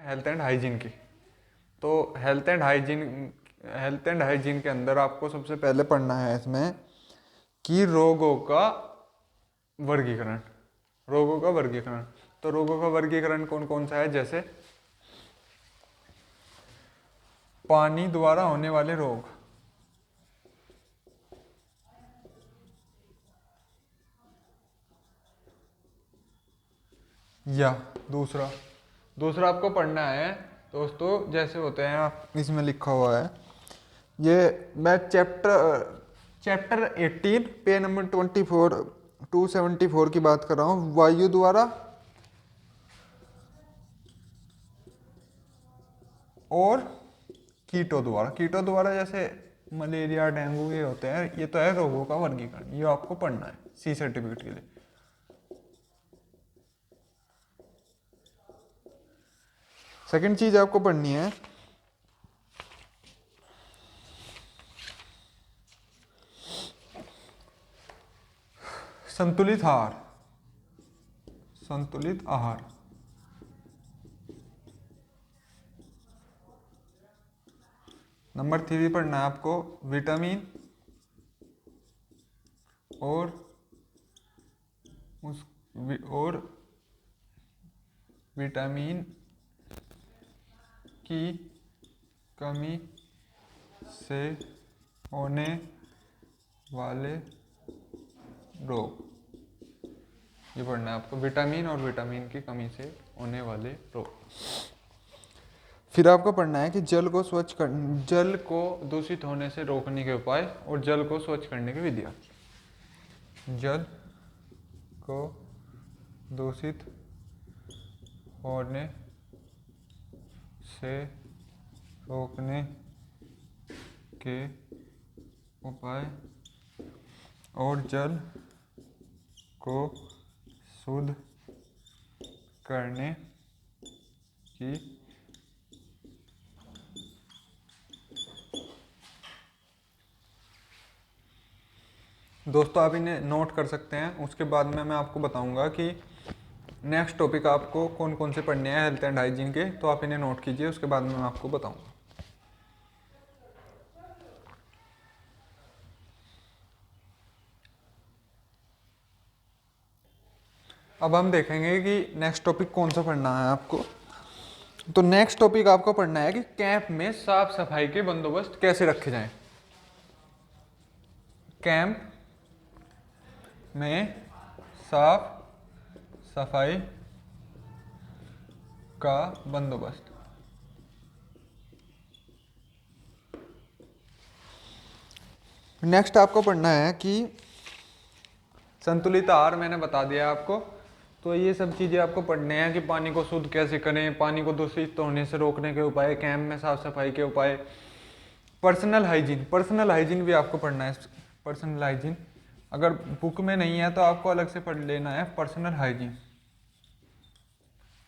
Health and hygiene की। तो health and hygiene के अंदर आपको सबसे पहले पढ़ना है इसमें कि रोगों का वर्गीकरण। रोगों का वर्गीकरण, तो रोगों का वर्गीकरण कौन कौन सा है, जैसे पानी द्वारा होने वाले रोग, या दूसरा दूसरा आपको पढ़ना है दोस्तों, जैसे होते हैं, आप इसमें लिखा हुआ है, ये मैं चैप्टर 18 पे नंबर 274 की बात कर रहा हूँ। वायु द्वारा और कीटों द्वारा जैसे मलेरिया, डेंगू ये होते हैं, ये तो है रोगों का वर्गीकरण, ये आपको पढ़ना है सी सर्टिफिकेट के लिए। सेकंड चीज आपको पढ़नी है संतुलित आहार। संतुलित आहार, नंबर 3 पढ़ना है आपको विटामिन और और विटामिन की कमी से होने वाले रोग, ये पढ़ना है आपको, विटामिन और विटामिन की कमी से होने वाले रोग। फिर आपको पढ़ना है कि जल को दूषित होने से रोकने के उपाय और जल को स्वच्छ करने की विधियां। जल को दूषित होने से रोकने के उपाय और जल को शुद्ध करने की दोस्तों आप इन्हें नोट कर सकते हैं। उसके बाद में मैं आपको बताऊंगा कि नेक्स्ट टॉपिक आपको कौन कौन से पढ़ने हैं हेल्थ एंड हाइजीन के, तो आप इन्हें नोट कीजिए, उसके बाद में मैं आपको बताऊंगा। अब हम देखेंगे कि नेक्स्ट टॉपिक कौन सा पढ़ना है आपको। तो नेक्स्ट टॉपिक आपको पढ़ना है कि कैंप में साफ सफाई के बंदोबस्त कैसे रखे जाएं। कैंप में साफ सफाई का बंदोबस्त। नेक्स्ट आपको पढ़ना है कि संतुलित आहार, मैंने बता दिया आपको, तो ये सब चीज़ें आपको पढ़ने हैं कि पानी को शुद्ध कैसे करें, पानी को दूषित होने से रोकने के उपाय, कैंप में साफ सफाई के उपाय, पर्सनल हाइजीन भी आपको पढ़ना है। पर्सनल हाइजीन अगर बुक में नहीं है तो आपको अलग से पढ़ लेना है पर्सनल हाइजीन।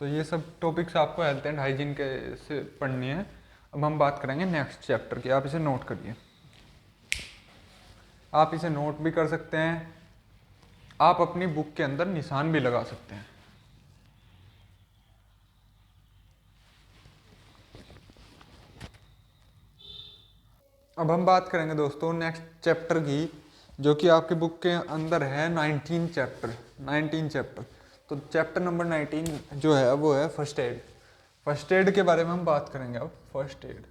तो ये सब टॉपिक्स आपको हेल्थ एंड हाइजीन के से पढ़नी है। अब हम बात करेंगे नेक्स्ट चैप्टर की, आप इसे नोट करिए। आप इसे नोट भी कर सकते हैं, आप अपनी बुक के अंदर निशान भी लगा सकते हैं। अब हम बात करेंगे दोस्तों नेक्स्ट चैप्टर की, जो कि आपकी बुक के अंदर है 19 चैप्टर। तो चैप्टर नंबर 19 जो है वो है फर्स्ट एड। फर्स्ट एड के बारे में हम बात करेंगे अब। फर्स्ट एड,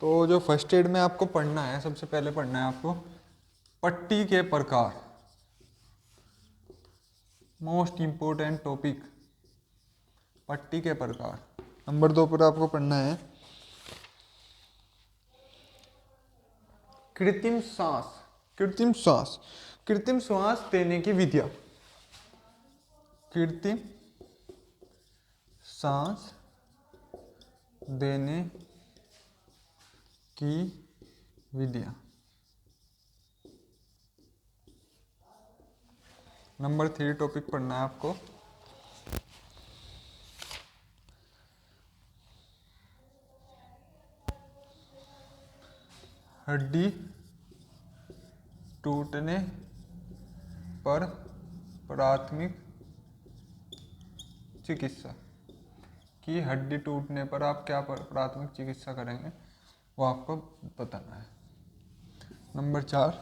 तो जो फर्स्ट एड में आपको पढ़ना है, सबसे पहले पढ़ना है आपको पट्टी के प्रकार। मोस्ट इंपोर्टेंट टॉपिक, पट्टी के प्रकार। नंबर 2 पर आपको पढ़ना है कृत्रिम सांस। कृत्रिम सांस देने की विधियां। कृत्रिम सांस देने की विधियां। नंबर 3 टॉपिक पढ़ना है आपको हड्डी टूटने पर प्राथमिक चिकित्सा कि हड्डी टूटने पर आप क्या प्राथमिक चिकित्सा करेंगे वो आपको बताना है। नंबर 4,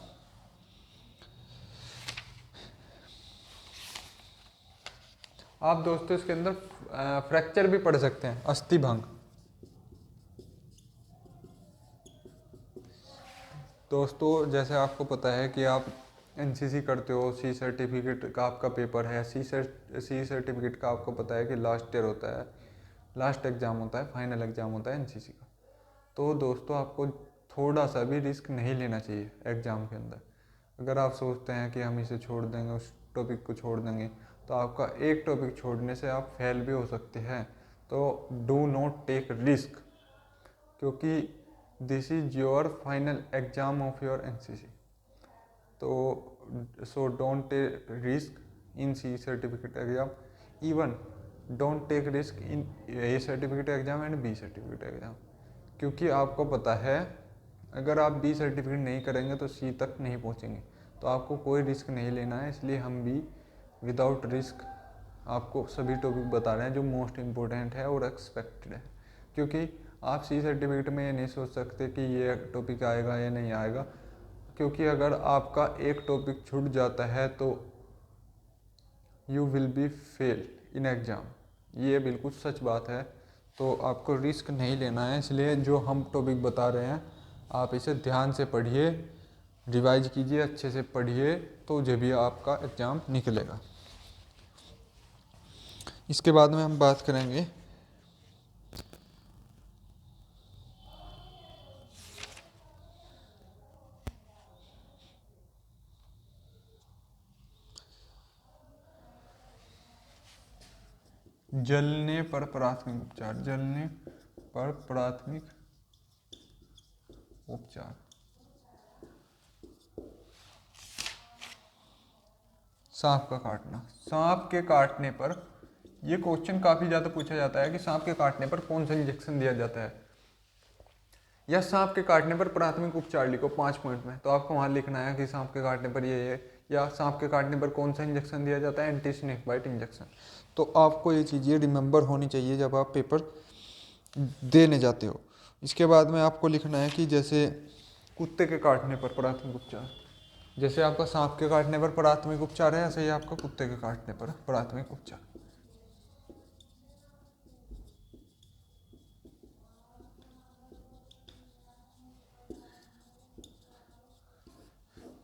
आप दोस्तों इसके अंदर फ्रैक्चर भी पढ़ सकते हैं, अस्थि भंग। दोस्तों जैसे आपको पता है कि आप एनसीसी करते हो, सी सर्टिफिकेट का आपका पेपर है, सी सर्टिफिकेट का आपको पता है कि लास्ट ईयर होता है, लास्ट एग्ज़ाम होता है, फाइनल एग्ज़ाम होता है एनसीसी का। तो दोस्तों आपको थोड़ा सा भी रिस्क नहीं लेना चाहिए एग्ज़ाम के अंदर। अगर आप सोचते हैं कि हम इसे छोड़ देंगे, उस टॉपिक को छोड़ देंगे, तो आपका एक टॉपिक छोड़ने से आप फेल भी हो सकते हैं। तो डू नॉट टेक रिस्क, क्योंकि this is your final exam of your NCC. तो so don't take risk in C certificate exam, even don't take risk in A certificate exam and B certificate exam, क्योंकि आपको पता है अगर आप B certificate नहीं करेंगे तो सी तक नहीं पहुंचेंगे। तो आपको कोई रिस्क नहीं लेना है, इसलिए हम भी विदाउट रिस्क आपको सभी टॉपिक बता रहे हैं जो मोस्ट इम्पोर्टेंट है और एक्सपेक्टेड है। क्योंकि आप सी सर्टिफिकेट में ये नहीं सोच सकते कि ये टॉपिक आएगा या नहीं आएगा, क्योंकि अगर आपका एक टॉपिक छूट जाता है तो you will be fail in exam, ये बिल्कुल सच बात है। तो आपको रिस्क नहीं लेना है, इसलिए जो हम टॉपिक बता रहे हैं आप इसे ध्यान से पढ़िए, रिवाइज कीजिए, अच्छे से पढ़िए, तो जब भी आपका एग्ज़ाम निकलेगा। इसके बाद में हम बात करेंगे जलने पर प्राथमिक उपचार। जलने पर प्राथमिक उपचार। सांप का काटना। सांप के काटने पर, ये क्वेश्चन काफ़ी ज़्यादा पूछा जाता है कि सांप के काटने पर कौन सा इंजेक्शन दिया जाता है, या सांप के काटने पर प्राथमिक उपचार लिखो 5 पॉइंट में। तो आपको वहाँ लिखना है कि सांप के काटने पर ये, या सांप के काटने पर कौन सा इंजेक्शन दिया जाता है, एंटी स्नेक बाइट इंजेक्शन। तो आपको ये चीज़ें रिमेंबर होनी चाहिए जब आप पेपर देने जाते हो। इसके बाद में आपको लिखना है कि जैसे कुत्ते के काटने पर प्राथमिक उपचार, जैसे आपका सांप के काटने पर प्राथमिक उपचार है, ऐसे ही आपका कुत्ते के काटने पर प्राथमिक उपचार।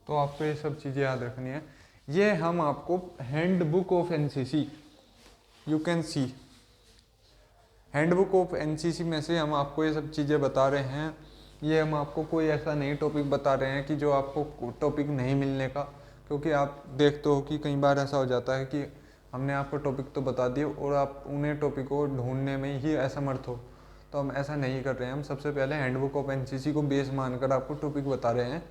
तो आपको ये सब चीज़ें याद रखनी है। ये हम आपको handbook of NCC, you can see, handbook of NCC में से हम आपको ये सब चीज़ें बता रहे हैं। ये हम आपको कोई ऐसा नहीं टॉपिक बता रहे हैं कि जो आपको टॉपिक नहीं मिलने का, क्योंकि आप देखते हो कि कई बार ऐसा हो जाता है कि हमने आपको टॉपिक तो बता दिए और आप उन्हें टॉपिक को ढूंढने में ही असमर्थ हो। तो हम ऐसा नहीं कर रहे हैं, हम सबसे पहले हैंडबुक ऑफ एनसीसी को बेस मानकर आपको टॉपिक बता रहे हैं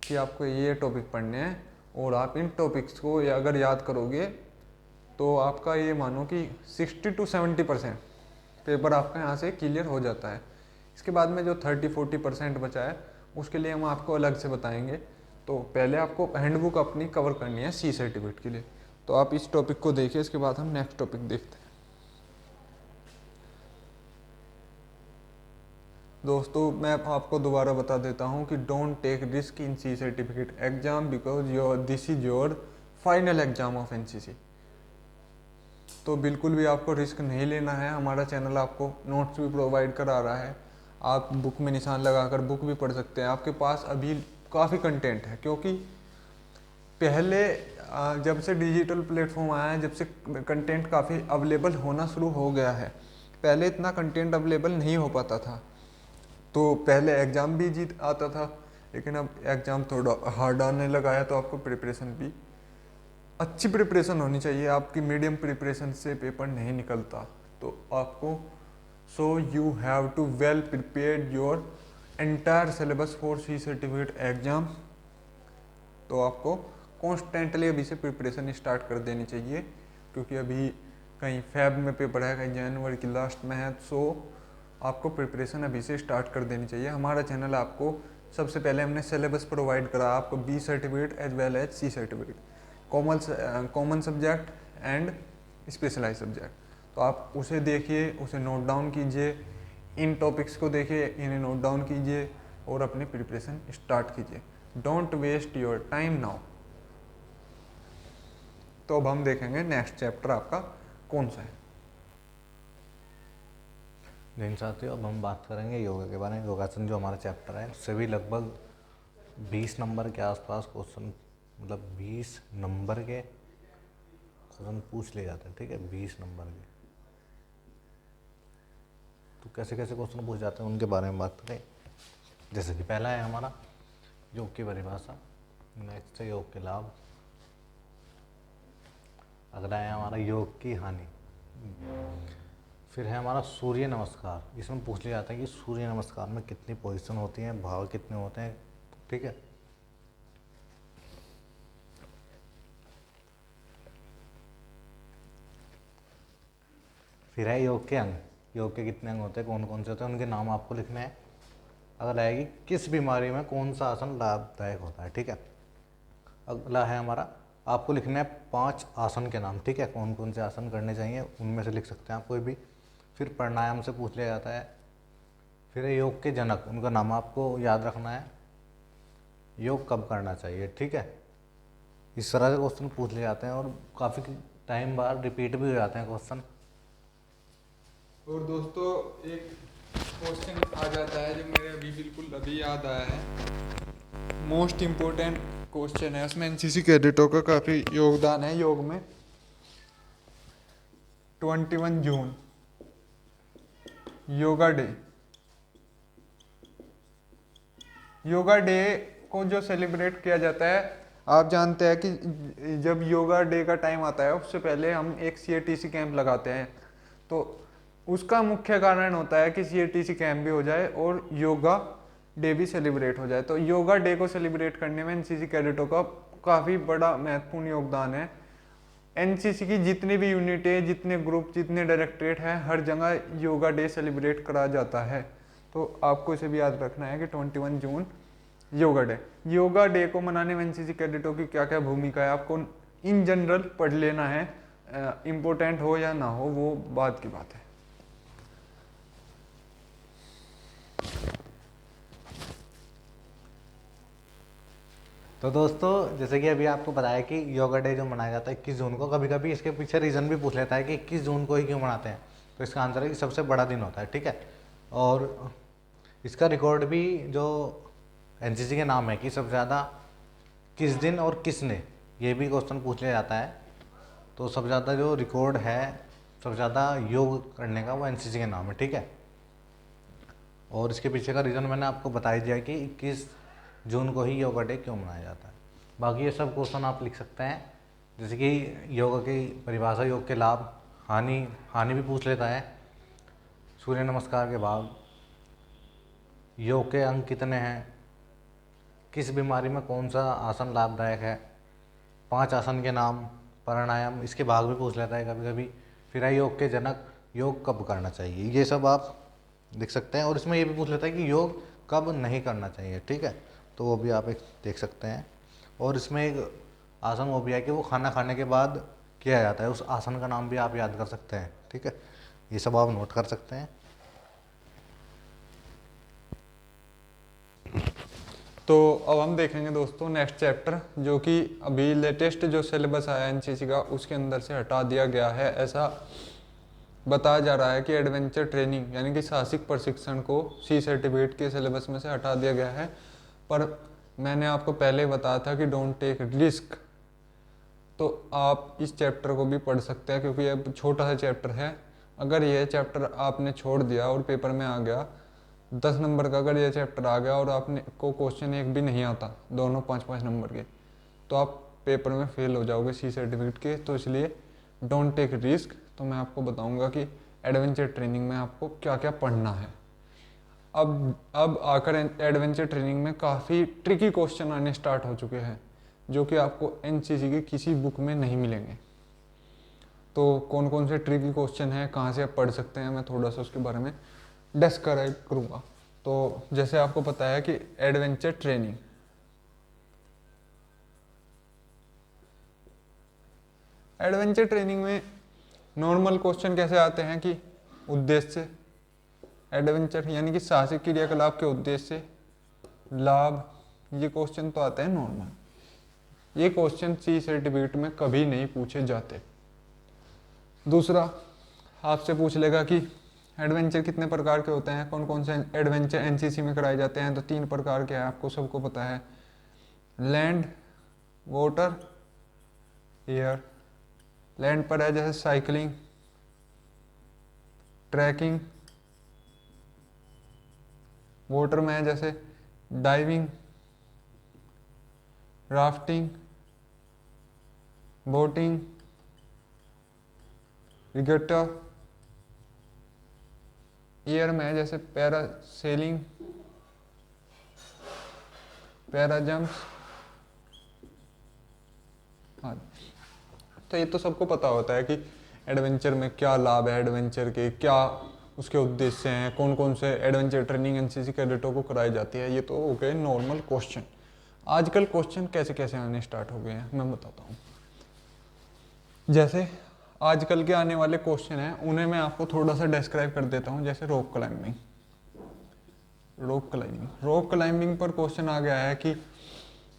कि आपको ये टॉपिक पढ़ने हैं, और आप इन टॉपिक्स को अगर याद करोगे तो आपका ये मानो कि 60 to 70% पेपर आपका यहाँ से क्लियर हो जाता है। इसके बाद में जो 30-40% बचा है उसके लिए हम आपको अलग से बताएंगे। तो पहले आपको हैंडबुक अपनी कवर करनी है सी सर्टिफिकेट के लिए। तो आप इस टॉपिक को देखिए, इसके बाद हम नेक्स्ट टॉपिक देखते हैं। दोस्तों मैं आपको दोबारा बता देता हूँ कि don't take risk in C certificate exam because this is your final exam of NCC. तो बिल्कुल भी आपको रिस्क नहीं लेना है। हमारा चैनल आपको नोट्स भी प्रोवाइड करा रहा है, आप बुक में निशान लगाकर बुक भी पढ़ सकते हैं। आपके पास अभी काफ़ी कंटेंट है, क्योंकि पहले जब से डिजिटल प्लेटफॉर्म आया है, जब से कंटेंट काफ़ी अवेलेबल होना शुरू हो गया है। पहले इतना कंटेंट अवेलेबल नहीं हो पाता था, तो पहले एग्ज़ाम भी जीत आता था, लेकिन अब एग्ज़ाम थोड़ा हार्ड आने लगा है। तो आपको प्रिपरेशन भी अच्छी प्रिपरेशन होनी चाहिए, आपकी मीडियम प्रिपरेशन से पेपर नहीं निकलता। तो आपको so you have to well prepared your entire syllabus for C certificate exam. तो आपको कॉन्स्टेंटली अभी से प्रिपरेशन स्टार्ट कर देनी चाहिए, क्योंकि अभी कहीं फेब में पेपर है, कहीं जनवरी की लास्ट में है। सो आपको प्रिपरेशन अभी से स्टार्ट कर देनी चाहिए। हमारा चैनल आपको सबसे पहले हमने सिलेबस प्रोवाइड करा आपको B certificate as well as C certificate. Common subject and specialise subject. तो आप उसे देखिए, उसे नोट डाउन कीजिए, इन टॉपिक्स को देखिए, इन्हें नोट डाउन कीजिए और अपनी प्रिपरेशन स्टार्ट कीजिए। Don't waste your time now. तो अब हम देखेंगे नेक्स्ट चैप्टर आपका कौन सा है। जिन साथियों, अब हम बात करेंगे योगा के बारे में। योगासन जो हमारा चैप्टर है उससे भी लगभग 20 नंबर के आसपास क्वेश्चन, मतलब 20 नंबर के क्वेश्चन पूछ लिए जाते हैं। ठीक है, 20 नंबर के। तो कैसे कैसे क्वेश्चन पूछ जाते हैं उनके बारे में बात करें। जैसे कि पहला है हमारा योग की परिभाषा, नेक्स्ट है योग के लाभ, अगला है हमारा योग की हानि, फिर है हमारा सूर्य नमस्कार। इसमें पूछ लिया जाता है कि सूर्य नमस्कार में कितनी पोजीशन होती हैं, भाव कितने होते हैं। ठीक है, फिर है योग के अंग। योग के कितने अंग होते हैं, कौन कौन से होते हैं, उनके नाम आपको लिखने हैं। अगला है कि किस बीमारी में कौन सा आसन लाभदायक होता है। ठीक है, अगला है हमारा, आपको लिखना है 5 आसन के नाम। ठीक है, कौन कौन से आसन करने चाहिए उनमें से लिख सकते हैं आप कोई भी। फिर प्राणायाम से पूछ लिया जाता है। फिर है योग के जनक, उनका नाम आपको याद रखना है। योग कब करना चाहिए। ठीक है, इस तरह के क्वेश्चन पूछ लिए जाते हैं और काफ़ी टाइम बाद रिपीट भी हो जाते हैं क्वेश्चन। और दोस्तों एक क्वेश्चन आ जाता है जो मेरे अभी याद आया है, मोस्ट इम्पोर्टेंट क्वेश्चन है, उसमें एनसीसी कैडेटों का काफ़ी योगदान है योग में। 21 जून योगा डे। योगा डे को जो सेलिब्रेट किया जाता है, आप जानते हैं कि जब योगा डे का टाइम आता है उससे पहले हम एक सीएटीसी कैंप लगाते हैं। तो उसका मुख्य कारण होता है कि सीएटीसी कैंप भी हो जाए और योगा डे भी सेलिब्रेट हो जाए। तो योगा डे को सेलिब्रेट करने में एनसीसी कैडेटों का काफ़ी बड़ा महत्वपूर्ण योगदान है। एनसीसी की जितनी भी यूनिट है, जितने ग्रुप, जितने डायरेक्टरेट हैं, हर जगह योगा डे सेलिब्रेट करा जाता है। तो आपको इसे भी याद रखना है कि 21 जून योगा डे। योगा डे को मनाने में एनसीसी कैडेटों की क्या क्या भूमिका है, आपको इन जनरल पढ़ लेना है। इम्पोर्टेंट हो या ना हो वो बात की बात है। तो दोस्तों, जैसे कि अभी आपको बताया कि योगा डे जो मनाया जाता है 21 जून को, कभी कभी इसके पीछे रीज़न भी पूछ लेता है कि 21 जून को ही क्यों मनाते हैं। तो इसका आंसर है कि सबसे बड़ा दिन होता है। ठीक है, और इसका रिकॉर्ड भी जो एनसीसी के नाम है कि सबसे ज़्यादा किस दिन और किसने, ये भी क्वेश्चन पूछ लिया जाता है। तो सबसे ज़्यादा जो रिकॉर्ड है सबसे ज़्यादा योग करने का, वो एनसीसी के नाम है। ठीक है, और इसके पीछे का रीज़न मैंने आपको बता ही दिया कि 21 जून को ही योगा डे क्यों मनाया जाता है। बाकी ये सब क्वेश्चन आप लिख सकते हैं, जैसे कि योगा की परिभाषा, योग के लाभ, हानि भी पूछ लेता है, सूर्य नमस्कार के भाव, योग के अंग कितने हैं, किस बीमारी में कौन सा आसन लाभदायक है, 5 आसन के नाम, प्राणायाम, इसके भाग भी पूछ लेता है कभी कभी। फिर है योग के जनक, योग कब करना चाहिए, ये सब आप लिख सकते हैं। और इसमें ये भी पूछ लेता है कि योग कब नहीं करना चाहिए। ठीक है, तो वो भी आप एक देख सकते हैं। और इसमें एक आसन वो भी है कि वो खाना खाने के बाद किया जाता है, उस आसन का नाम भी आप याद कर सकते हैं। ठीक है, ये सब आप नोट कर सकते हैं। तो अब हम देखेंगे दोस्तों नेक्स्ट चैप्टर, जो कि अभी लेटेस्ट जो सिलेबस आया एनसीसी का उसके अंदर से हटा दिया गया है। ऐसा बताया जा रहा है कि एडवेंचर ट्रेनिंग यानी कि साहसिक प्रशिक्षण को सी सर्टिफिकेट के सिलेबस में से हटा दिया गया है। पर मैंने आपको पहले बताया था कि डोंट टेक रिस्क, तो आप इस चैप्टर को भी पढ़ सकते हैं क्योंकि यह छोटा सा चैप्टर है। अगर यह चैप्टर आपने छोड़ दिया और पेपर में आ गया 10 नंबर का, अगर यह चैप्टर आ गया और आपने को क्वेश्चन एक भी नहीं आता, दोनों 5-5 नंबर के, तो आप पेपर में फेल हो जाओगे सी सर्टिफिकेट के। तो इसलिए डोंट टेक रिस्क। तो मैं आपको बताऊंगा कि एडवेंचर ट्रेनिंग में आपको क्या क्या पढ़ना है। अब आकर एडवेंचर ट्रेनिंग में काफ़ी ट्रिकी क्वेश्चन आने स्टार्ट हो चुके हैं जो कि आपको एनसीसी की किसी बुक में नहीं मिलेंगे। तो कौन कौन से ट्रिकी क्वेश्चन हैं, कहाँ से आप पढ़ सकते हैं, मैं थोड़ा सा उसके बारे में डिस्क्राइब करूँगा। तो जैसे आपको पता है कि एडवेंचर ट्रेनिंग में नॉर्मल क्वेश्चन कैसे आते हैं कि उद्देश्य, एडवेंचर यानी कि साहसिक क्रियाकलाप के उद्देश्य, लाभ, ये क्वेश्चन तो आते हैं नॉर्मल। ये क्वेश्चन सी सर्टिफिकेट में कभी नहीं पूछे जाते। दूसरा, आपसे पूछ लेगा कि एडवेंचर कितने प्रकार के होते हैं, कौन कौन से एडवेंचर एनसीसी में कराए जाते हैं, तो 3 प्रकार के हैं, आपको सबको पता है। Land, water, air. लैंड पर है जैसे साइकिलिंग, ट्रैकिंग। वाटर में है जैसे डाइविंग, राफ्टिंग, बोटिंग, रिगेटा। एयर में है जैसे पैरासेलिंग, पैराजम्प्स। हाँ, तो ये तो सबको पता होता है कि एडवेंचर में क्या लाभ है, एडवेंचर के क्या उसके उद्देश्य हैं, कौन कौन से एडवेंचर ट्रेनिंग एनसीसी कैडेटों को कराई जाती है। ये तो हो गए नॉर्मल क्वेश्चन। आजकल क्वेश्चन कैसे कैसे आने स्टार्ट हो गए हैं मैं बताता हूँ। जैसे आजकल के आने वाले क्वेश्चन हैं उन्हें मैं आपको थोड़ा सा डिस्क्राइब कर देता हूँ। जैसे रॉक क्लाइंबिंग, रॉक क्लाइंबिंग पर क्वेश्चन आ गया है कि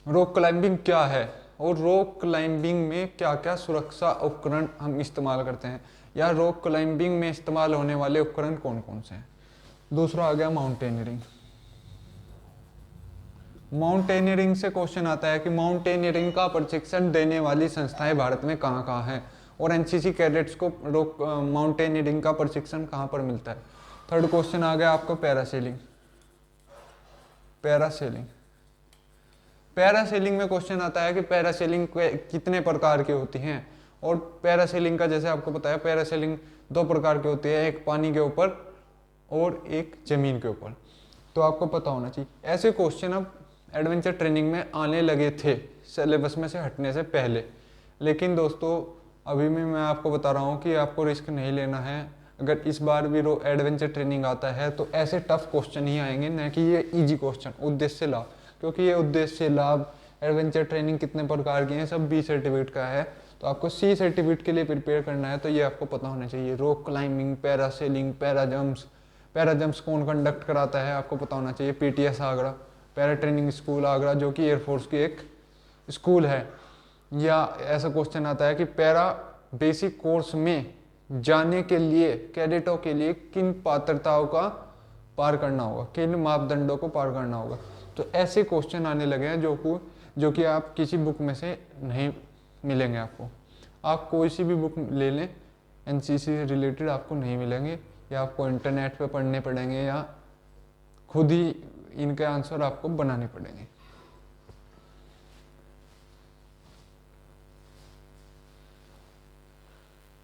रॉक क्लाइंबिंग क्या है और रॉक क्लाइंबिंग में क्या क्या सुरक्षा उपकरण हम इस्तेमाल करते हैं, या रॉक क्लाइंबिंग में इस्तेमाल होने वाले उपकरण कौन कौन से हैं। दूसरा आ गया माउंटेनियरिंग। माउंटेनियरिंग से क्वेश्चन आता है कि माउंटेनियरिंग का प्रशिक्षण देने वाली संस्थाएं भारत में कहाँ कहाँ हैं, और एनसीसी कैडेट्स को रॉक माउंटेनियरिंग का प्रशिक्षण कहाँ पर मिलता है। थर्ड क्वेश्चन आ गया आपको पैरासेलिंग। पैरासेलिंग में क्वेश्चन आता है कि पैरासेलिंग कितने प्रकार की होती हैं, और पैरासेलिंग का जैसे आपको पता है पैरासेलिंग 2 प्रकार की होती है, एक पानी के ऊपर और एक जमीन के ऊपर। तो आपको पता होना चाहिए। ऐसे क्वेश्चन अब एडवेंचर ट्रेनिंग में आने लगे थे सिलेबस में से हटने से पहले, लेकिन दोस्तों अभी भी मैं आपको बता रहा हूँ कि आपको रिस्क नहीं लेना है। अगर इस बार भी एडवेंचर ट्रेनिंग आता है तो ऐसे टफ क्वेश्चन ही आएंगे, न कि ये इजी क्वेश्चन उद्देश्य लाभ, क्योंकि ये उद्देश्य लाभ एडवेंचर ट्रेनिंग कितने प्रकार की हैं सब बी सर्टिफिकेट का है। तो आपको सी सर्टिफिकेट के लिए प्रिपेयर करना है तो ये आपको पता होना चाहिए। रॉक क्लाइंबिंग, पैरासेलिंग, पैराजम्प्स कौन कंडक्ट कराता है आपको पता होना चाहिए। PTS Agra, para training school Agra, जो कि एयरफोर्स की एक स्कूल है। या ऐसा क्वेश्चन आता है कि पैरा बेसिक कोर्स में जाने के लिए कैडेटों के लिए किन पात्रताओं का पार करना होगा, किन मापदंडों को पार करना होगा। तो ऐसे क्वेश्चन आने लगे हैं जो कि आप किसी बुक में से नहीं मिलेंगे आपको। आप कोई सी भी बुक ले लें एनसीसी से रिलेटेड आपको नहीं मिलेंगे, या आपको इंटरनेट पे पढ़ने पड़ेंगे, या खुद ही इनके आंसर आपको बनाने पड़ेंगे।